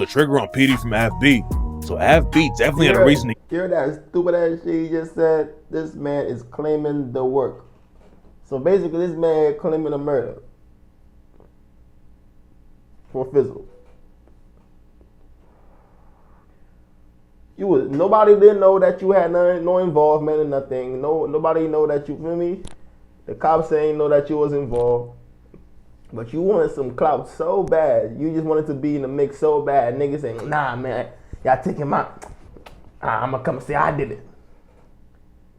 the trigger on PD from FB. So FB definitely had a reason to... Hear that stupid ass shit he just said? This man is claiming the work. So basically this man claiming a murder for Fizzle. Nobody didn't know that you had no involvement in nothing. Nobody know that you, feel me? The cops ain't know that you was involved. But you wanted some clout so bad. You just wanted to be in the mix so bad. Niggas saying, nah, man, y'all take him out. I'm gonna come and say I did it.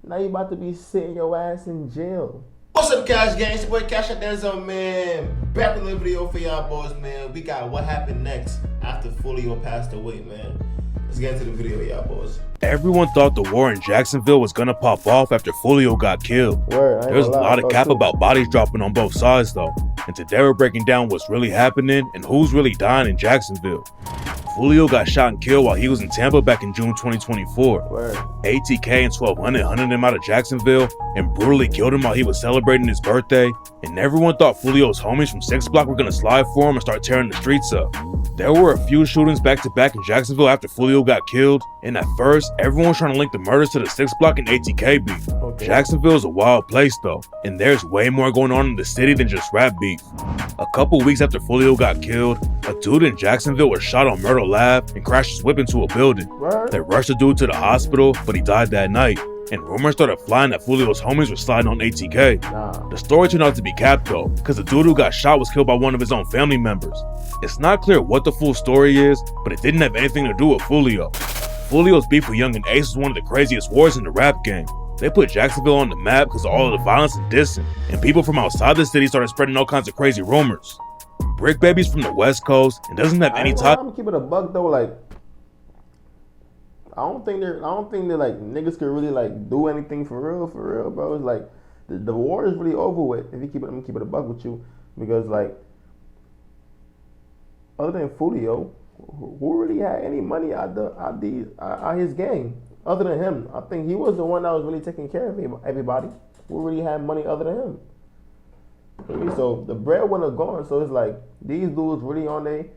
Now you about to be sitting your ass in jail. What's up, Cash Gang? It's your boy CASHOUT DANZEL, man. Back with a video for y'all boys, man. We got what happened next after Foolio passed away, man. Let's get into the video, y'all boys. Everyone thought the war in Jacksonville was gonna pop off after Foolio got killed. There's a lot of cap about bodies dropping on both sides though. And today we're breaking down what's really happening and who's really dying in Jacksonville. Foolio got shot and killed while he was in Tampa back in June 2024. ATK and 1200 hunted him out of Jacksonville and brutally killed him while he was celebrating his birthday. And everyone thought Foolio's homies from 6 Block were gonna slide for him and start tearing the streets up. There were a few shootings back to back in Jacksonville after Foolio got killed, and at first, everyone was trying to link the murders to the 6 Block and ATK beef. Jacksonville is a wild place though, and there's way more going on in the city than just rap beef. A couple weeks after Foolio got killed, a dude in Jacksonville was shot on Myrtle Ave and crashed his whip into a building. They rushed the dude to the hospital, but he died that night. And rumors started flying that Foolio's homies were sliding on ATK. The story turned out to be capped though, because the dude who got shot was killed by one of his own family members. It's not clear what the full story is, but it didn't have anything to do with Foolio. Foolio's beef with Young and Ace was one of the craziest wars in the rap game. They put Jacksonville on the map because of all of the violence and dissing, and people from outside the city started spreading all kinds of crazy rumors. Brick Baby's from the West Coast and doesn't have any type. I'm gonna keep it a buck though, like I don't think they're like niggas could really like do anything for real, bro. It's like the war is really over with. If you keep it, I'm gonna keep it a buck with you, because like other than Foolio, who really had any money out his gang other than him? I think he was the one that was really taking care of everybody. Who really had money other than him? So the breadwinner gone. So it's like these dudes really on they.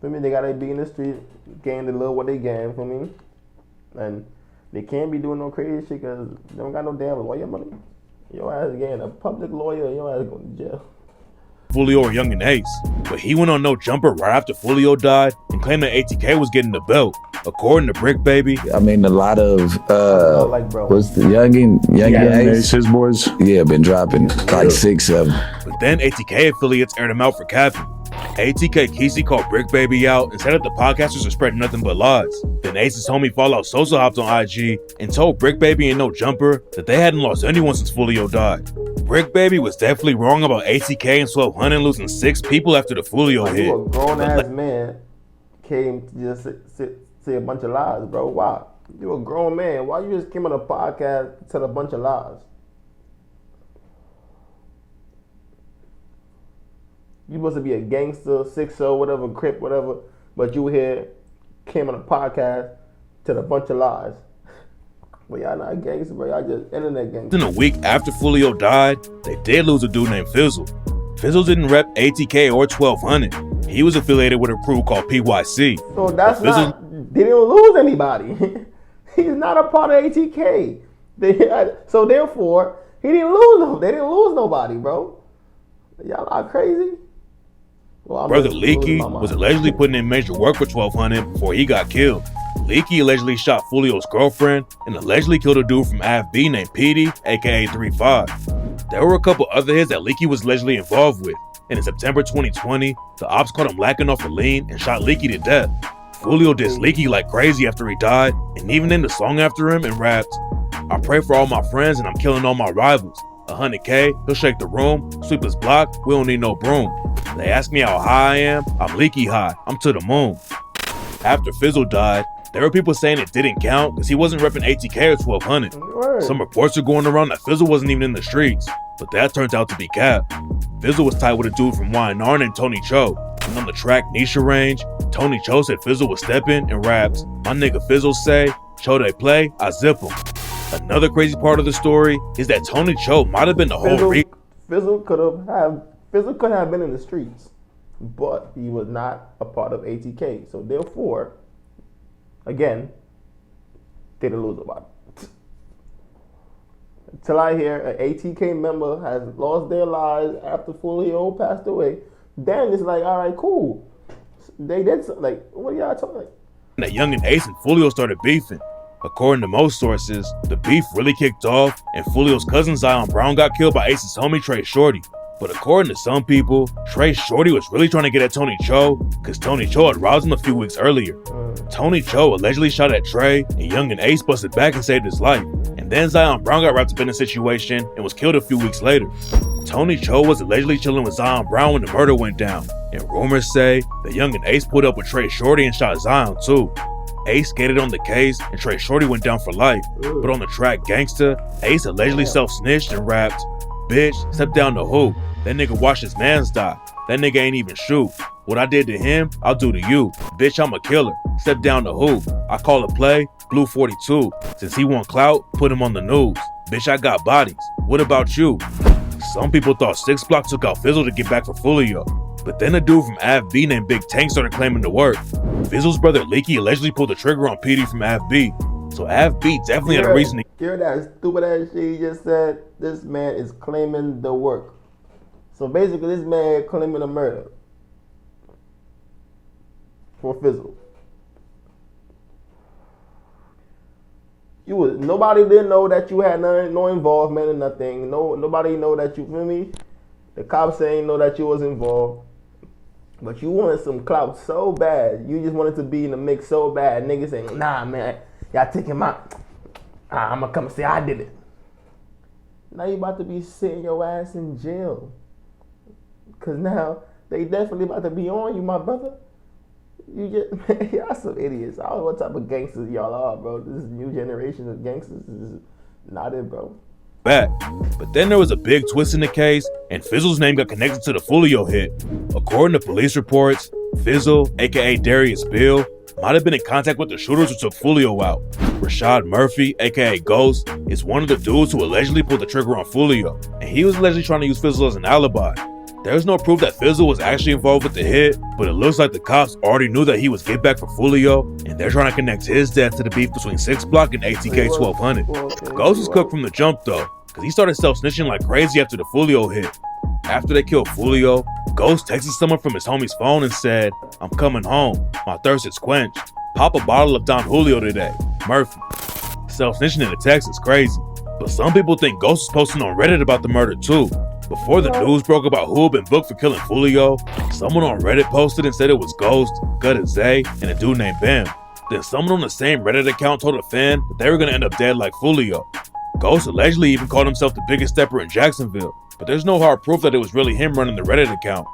For me, they gotta be in the street, getting the little what they gain. For me. And they can't be doing no crazy shit because they don't got no damn lawyer money. Your ass getting a public lawyer and your ass going to jail. Foolio or Young and Ace, but he went on No Jumper right after Foolio died and claimed that ATK was getting the belt. According to Brick Baby, I mean, a lot of what's the Young and Ace, his boys, been dropping like 6 of them. But then ATK affiliates aired him out for capping. ATK Kesey called Brick Baby out and said that the podcasters are spreading nothing but lies. Then Ace's homie Fallout Sosa hopped on IG and told Brick Baby and No Jumper that they hadn't lost anyone since Foolio died. Brick Baby was definitely wrong about ATK and 1200 losing 6 people after the Foolio hit. You a grown ass man came to just say a bunch of lies, bro. Why? You a grown man. Why you just came on a podcast to tell a bunch of lies? You supposed to be a gangster, 6-0, whatever, Crip, whatever, but you here came on a podcast to a bunch of lies. But y'all not gangster, bro. Y'all just internet gangster. Then a week after Foolio died, they did lose a dude named Fizzle. Fizzle didn't rep ATK or 1200. He was affiliated with a crew called PYC. So that's they didn't lose anybody. He's not a part of ATK. So therefore, they didn't lose nobody, bro. Y'all are crazy. Well, Brother Leaky was allegedly putting in major work for 1200 before he got killed. Leaky allegedly shot Foolio's girlfriend and allegedly killed a dude from AFB named PD, aka 35. There were a couple other hits that Leaky was allegedly involved with, and in September 2020, the ops caught him lacking off a lean and shot Leaky to death. Foolio dissed Leaky like crazy after he died, and even in the song after him and rapped, "I pray for all my friends and I'm killing all my rivals. 100K, he'll shake the room, sweep his block, we don't need no broom. They ask me how high I am, I'm leaky high, I'm to the moon." After Fizzle died, there were people saying it didn't count because he wasn't repping ATK or 1200. Some reports are going around that Fizzle wasn't even in the streets, but that turns out to be cap. Fizzle was tied with a dude from YNR named Tony Cho, and on the track Nisha Range, Tony Cho said Fizzle was stepping and raps, "My nigga Fizzle say, Cho they play, I zip him." Another crazy part of the story is that Tony Cho might have been the whole reason. Fizzle could have been in the streets. but he was not a part of ATK. So therefore, again, they the loser about it. Until I hear an ATK member has lost their lives after Foolio passed away, then it's like, all right, cool. They did something. Like, what are y'all talking about? That Young and Ace and Foolio started beefing. According to most sources, the beef really kicked off and Foolio's cousin Zion Brown got killed by Ace's homie Trey Shorty. But according to some people, Trey Shorty was really trying to get at Tony Cho because Tony Cho had robbed him a few weeks earlier. Tony Cho allegedly shot at Trey and Young and Ace busted back and saved his life. And then Zion Brown got wrapped up in the situation and was killed a few weeks later. Tony Cho was allegedly chilling with Zion Brown when the murder went down. And rumors say that Young and Ace put up with Trey Shorty and shot Zion too. Ace skated on the case and Trey Shorty went down for life. But on the track Gangsta, Ace allegedly self-snitched and rapped, "Bitch, step down the hoop. That nigga watched his mans die. That nigga ain't even shoot. What I did to him, I'll do to you. Bitch, I'm a killer. Step down the hoop. I call a play, Blue 42. Since he want clout, put him on the news. Bitch, I got bodies. What about you?" Some people thought 6 Block took out Fizzle to get back for Foolio. But then a dude from AFB named Big Tank started claiming the work. Fizzle's brother Leaky allegedly pulled the trigger on PD from AFB. So AFB definitely had a reason to... Hear that stupid ass shit he just said? This man is claiming the work. So basically this man claiming a murder for Fizzle. Nobody didn't know that you had no involvement in nothing. Nobody know that you, feel me? The cops ain't know that you was involved. But you wanted some clout so bad. You just wanted to be in the mix so bad. Niggas saying, nah, man, y'all taking my... I'm going to come and say I did it. Now you about to be sitting your ass in jail. Because now they definitely about to be on you, my brother. You just, man, y'all some idiots. I don't know what type of gangsters y'all are, bro. This new generation of gangsters is not it, bro. Back. But then there was a big twist in the case, and Fizzle's name got connected to the Foolio hit. According to police reports, Fizzle, aka Darius Bill, might have been in contact with the shooters who took Foolio out. Rashad Murphy, aka Ghost, is one of the dudes who allegedly pulled the trigger on Foolio, and he was allegedly trying to use Fizzle as an alibi. There's no proof that Fizzle was actually involved with the hit, but it looks like the cops already knew that he was get back for Foolio, and they're trying to connect his death to the beef between 6 Block and ATK 1200. Ghost was cooked from the jump though, because he started self-snitching like crazy after the Foolio hit. After they killed Foolio, Ghost texted someone from his homie's phone and said, "I'm coming home. My thirst is quenched. Pop a bottle of Don Julio today. Murphy." Self-snitching in the text is crazy, but some people think Ghost was posting on Reddit about the murder too. Before the news broke about who had been booked for killing Foolio, someone on Reddit posted and said it was Ghost, Gutta Zay, and a dude named Bam. Then someone on the same Reddit account told a fan that they were going to end up dead like Foolio. Ghost allegedly even called himself the biggest stepper in Jacksonville, but there's no hard proof that it was really him running the Reddit account.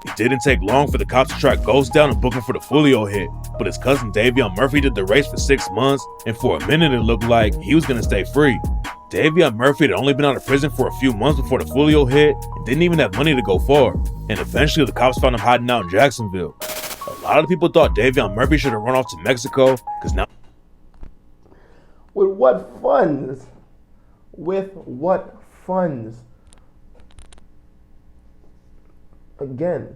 It didn't take long for the cops to track Ghost down and book him for the Foolio hit, but his cousin Davion Murphy did the race for 6 months, and for a minute it looked like he was going to stay free. Davion Murphy had only been out of prison for a few months before the Foolio hit and didn't even have money to go far, and eventually the cops found him hiding out in Jacksonville. A lot of people thought Davion Murphy should have run off to Mexico, because now... With what funds? With what funds? Again,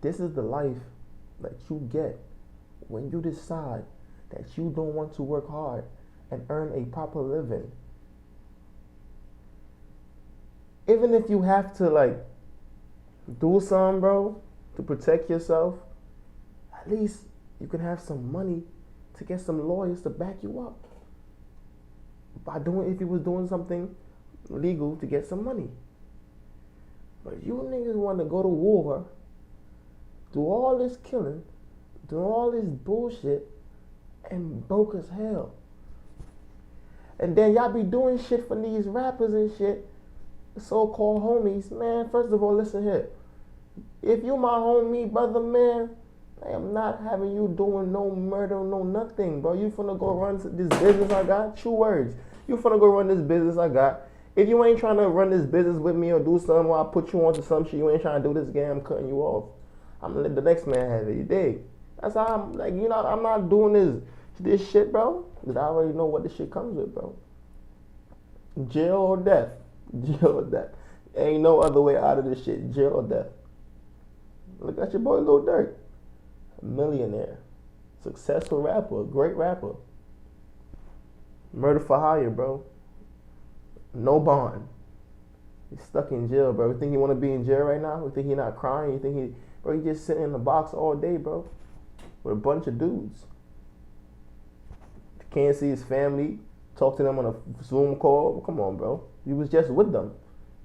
this is the life that you get when you decide that you don't want to work hard and earn a proper living. Even if you have to like do something, bro, to protect yourself, at least you can have some money to get some lawyers to back you up. If you was doing something legal to get some money. But you niggas want to go to war, do all this killing, do all this bullshit, and broke as hell. And then y'all be doing shit for these rappers and shit, so-called homies. Man, first of all, listen here. If you my homie, brother, man, I am not having you doing no murder, no nothing, bro. You finna go run this business I got? True words. You finna go run this business I got. If you ain't trying to run this business with me or do something where I put you onto some shit, you ain't trying to do this game, I'm cutting you off. I'm gonna let the next man have it, you dig? That's how I'm, like, you know, I'm not doing this shit, bro, because I already know what this shit comes with, bro. Jail or death. Jail or death. Ain't no other way out of this shit. Jail or death. Look at your boy Lil Durk. A millionaire. Successful rapper. Great rapper. Murder for hire, bro. No bond. He's stuck in jail, bro. You think he want to be in jail right now? You think he not crying? You think he just sitting in the box all day, bro? With a bunch of dudes. Can't see his family. Talk to them on a Zoom call. Come on, bro. You was just with them.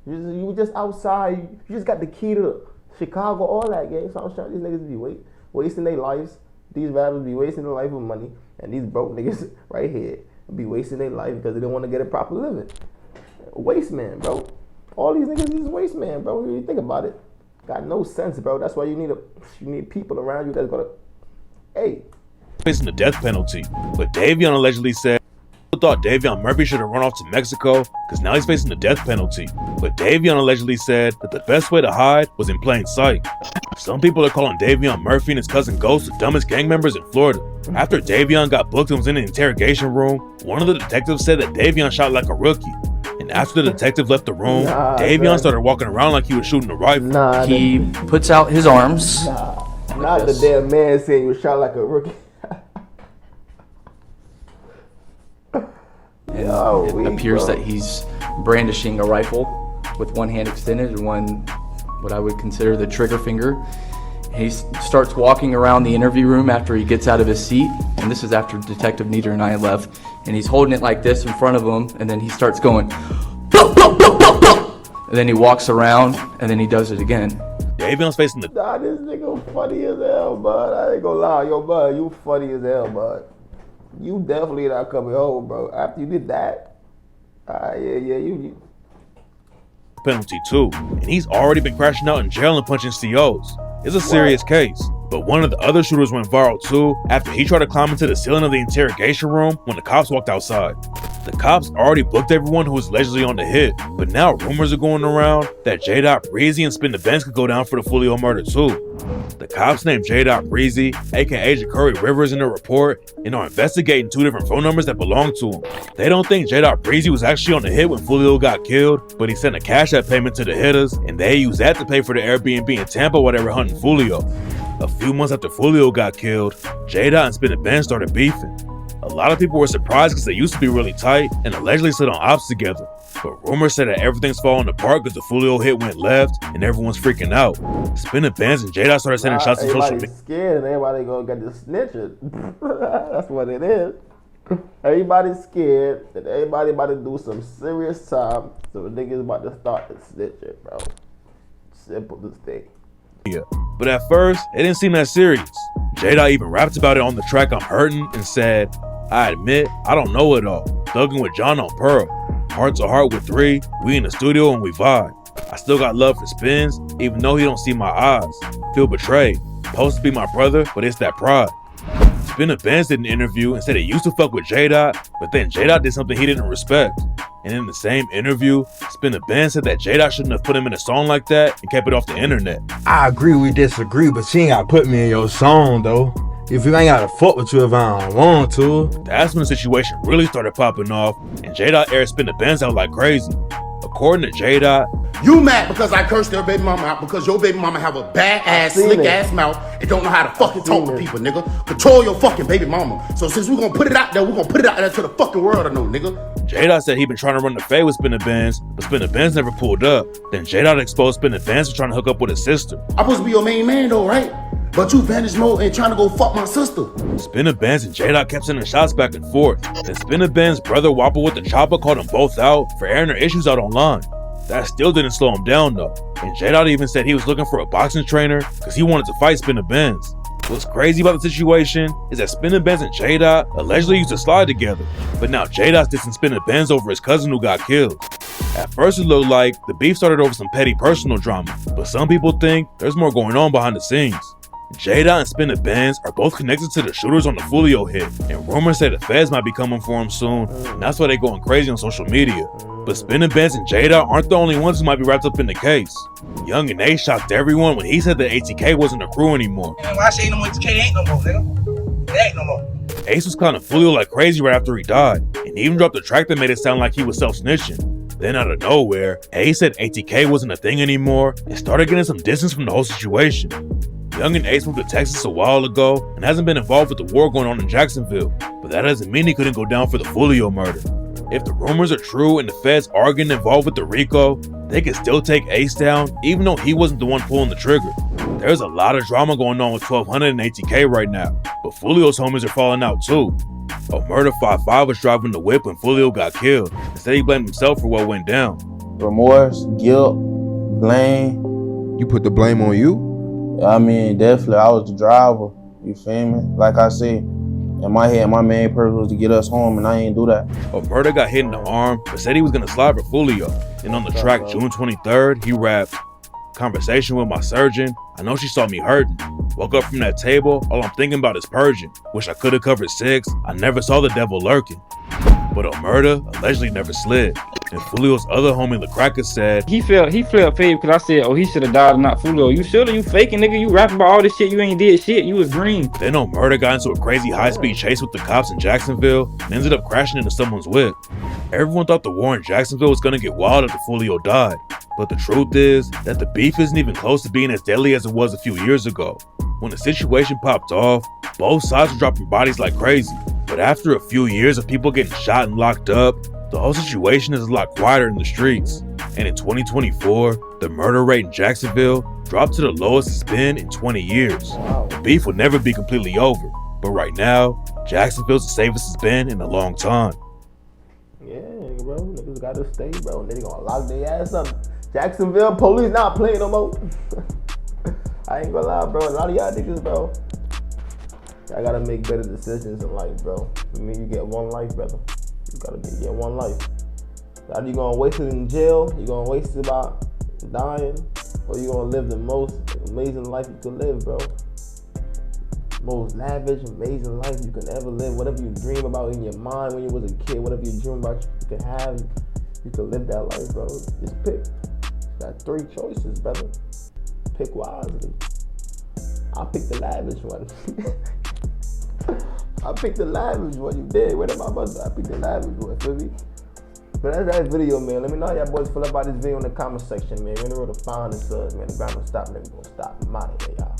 You were just outside. You just got the key to Chicago, all that, gang. So I'm trying these niggas be wasting their lives. These rappers be wasting their life with money. And these broke niggas right here be wasting their life because they don't want to get a proper living. Waste man, bro. All these niggas is waste man, bro. When you think about it. Got no sense, bro. That's why you need people around you that's gonna, hey. Facing the death penalty, but Davion allegedly said thought Davion Murphy should have run off to Mexico because now he's facing the death penalty. But Davion allegedly said that the best way to hide was in plain sight. Some people are calling Davion Murphy and his cousin Ghost the dumbest gang members in Florida. After Davion got booked and was in an interrogation room, one of the detectives said that Davion shot like a rookie. And after the detective left the room, Davion started walking around like he was shooting a rifle. He puts out his arms. Not the damn man saying he was shot like a rookie. It appears that he's brandishing a rifle with one hand extended and one, what I would consider the trigger finger. He starts walking around the interview room after he gets out of his seat, and this is after Detective Nieder and I left, and he's holding it like this in front of him, and then he starts going, "Boop, boop, boop, boop, boop." And then he walks around, and then he does it again. Davion's facing the... Nah, this nigga funny as hell, bud. I ain't gonna lie. Yo, bud, you funny as hell, bud. You definitely not coming home, bro. After you did that, you penalty too, and he's already been crashing out in jail and punching COs. It's a serious case. But one of the other shooters went viral too after he tried to climb into the ceiling of the interrogation room when the cops walked outside. The cops already booked everyone who was allegedly on the hit, but now rumors are going around that J. Breezy and Spin the Benz could go down for the Foolio murder too. The cops named J. Breezy, aka Ja'Cory Rivers, in the report and are investigating 2 different phone numbers that belong to him. They don't think J. Breezy was actually on the hit when Foolio got killed, but he sent a cash app payment to the hitters and they used that to pay for the Airbnb in Tampa while they were hunting Foolio. A few months after Foolio got killed, J. and Spin the Benz started beefing. A lot of people were surprised because they used to be really tight and allegedly sit on ops together. But rumors said that everything's falling apart because the Foolio hit went left and everyone's freaking out. Spin the Benz and J. started sending shots to social media. Everybody's scared and everybody gonna get the snitching. That's what it is. Everybody's scared that everybody about to do some serious time, so the niggas about to start the snitching, bro. Simple to state. Yeah. But at first, it didn't seem that serious. J. even rapped about it on the track I'm Hurtin' and said, "I admit, I don't know it all. Thugging with John on Pearl. Heart to heart with 3, we in the studio and we vibe. I still got love for Spins, even though he don't see my eyes. Feel betrayed. Supposed to be my brother, but it's that pride." Spin the Benz did an interview and said he used to fuck with J. But then J. did something he didn't respect. And in the same interview, Spin the Benz said that J. shouldn't have put him in a song like that and kept it off the internet. I agree we disagree, but you ain't gotta put me in your song though. If you ain't gotta fuck with you if I don't want to. That's when the situation really started popping off and J. aired Spin the Benz out like crazy. According to J. You mad because I cursed your baby mama out because your baby mama have a bad ass, slick ass mouth and don't know how to fucking talk to people, nigga. Control your fucking baby mama. So since we're gonna put it out there, we're gonna put it out there to the fucking world to know, nigga. J. said he been trying to run the fade with Spin the Benz, but Spin the Benz never pulled up. Then J. exposed Spin the Benz for trying to hook up with his sister. I'm supposed to be your main man though, right? But you vanished mode and trying to go fuck my sister. Spin the Benz and J. kept sending shots back and forth. Then Spin the Benz brother Wapple with the chopper called them both out for airing their issues out online. That still didn't slow him down though. And J. even said he was looking for a boxing trainer because he wanted to fight Spin the Benz. What's crazy about the situation is that Spin the Benz and J. allegedly used to slide together. But now J. dissing Spin the Benz over his cousin who got killed. At first it looked like the beef started over some petty personal drama, but some people think there's more going on behind the scenes. J. and Spin the Benz are both connected to the shooters on the Foolio hit, and rumors say the feds might be coming for him soon, and that's why they're going crazy on social media. But Spin the Benz and J. aren't the only ones who might be wrapped up in the case. Young and A shocked everyone when he said that ATK wasn't a crew anymore. Man, why I say no more ATK ain't no more, nigga? It ain't no more. Ace was kind of Foolio like crazy right after he died, and even dropped a track that made it sound like he was self-snitching. Then out of nowhere, Ace said ATK wasn't a thing anymore and started getting some distance from the whole situation. Young and Ace moved to Texas a while ago and hasn't been involved with the war going on in Jacksonville, but that doesn't mean he couldn't go down for the Foolio murder. If the rumors are true and the feds are getting involved with the RICO, they can still take Ace down even though he wasn't the one pulling the trigger. There's a lot of drama going on with 1200 and ATK right now, but Foolio's homies are falling out too. Murder 5-5 was driving the whip when Foolio got killed and said he blamed himself for what went down. Remorse, guilt, blame. You put the blame on you? I mean, definitely, I was the driver, you feel me? Like I said, in my head, my main purpose was to get us home, and I ain't do that. Murder got hit in the arm, but said he was gonna slide for Foolio. And on the track June 23rd, he rapped, "Conversation with my surgeon, I know she saw me hurting. Woke up from that table, all I'm thinking about is purging. Wish I could've covered 6, I never saw the devil lurking." But Murder allegedly never slid. And Foolio's other homie, LaCracker, said he felt paid because I said, oh, he should have died and not Foolio. You shoulda, you faking nigga, you rapping about all this shit, you ain't did shit, you was green. Then Murder got into a crazy high-speed chase with the cops in Jacksonville and ended up crashing into someone's whip. Everyone thought the war in Jacksonville was gonna get wild after Foolio died. But the truth is that the beef isn't even close to being as deadly as it was a few years ago. When the situation popped off, both sides were dropping bodies like crazy. But after a few years of people getting shot and locked up, the whole situation is a lot quieter in the streets. And in 2024, the murder rate in Jacksonville dropped to the lowest it's been in 20 years. The beef will never be completely over, but right now, Jacksonville's the safest it's been in a long time. Yeah, bro, niggas gotta stay, bro. They gonna lock their ass up. Jacksonville police not playing no more. I ain't gonna lie, bro. A lot of y'all niggas, bro, I gotta make better decisions in life, bro. I mean, you get one life, brother. You gotta get one life. Either you gonna waste it in jail, you gonna waste it by dying, or you gonna live the most amazing life you could live, bro. Most lavish, amazing life you can ever live. Whatever you dream about in your mind when you was a kid, whatever you dream about you could have, you could live that life, bro. Just pick. You got 3 choices, brother. Pick wisely. I picked the lavish one. I picked the lavish one. You did. Where did my mother? I picked the lavish one. Feel me? But that's that video, man. Let me know how y'all boys feel about this video in the comment section, man. We're in the road to find this, man. The grind don't stop, nigga. Gonna stop. I'm out of here, y'all.